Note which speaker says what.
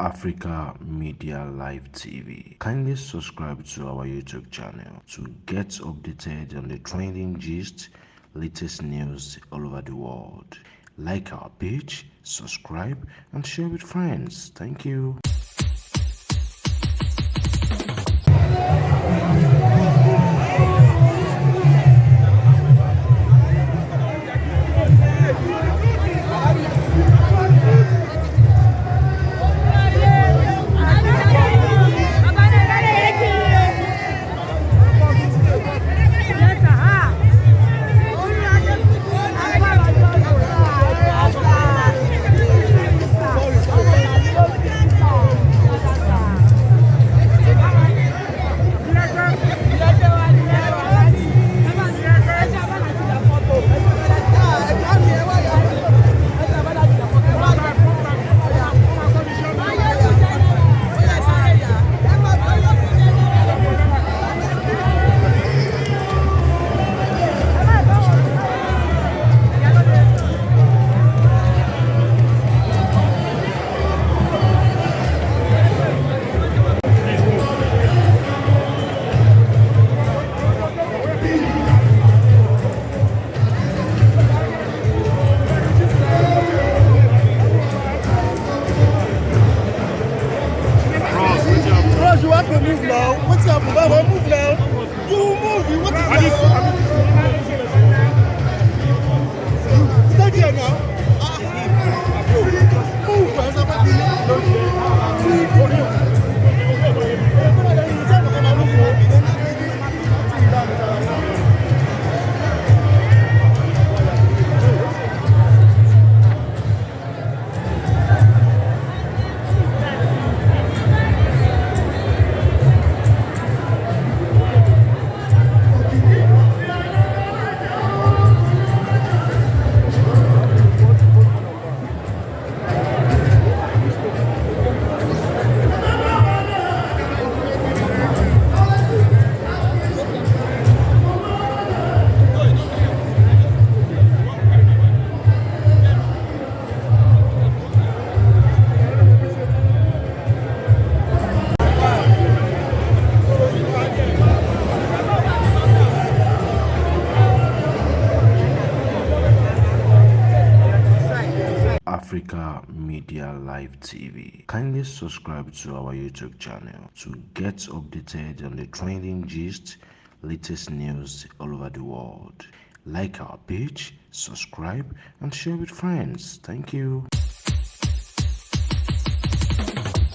Speaker 1: Africa Media Live TV. Kindly subscribe to our YouTube channel to get updated on the trending gist, latest news all over the world. Like our page, subscribe, and share with friends. Thank you.
Speaker 2: You have to move now. What's up? Baba, move now. You move. You want to stay here now.
Speaker 1: Africa Media Live TV. Kindly subscribe to our YouTube channel to get updated on the trending gist, latest news all over the world. Like our page, subscribe, and share with friends. Thank you.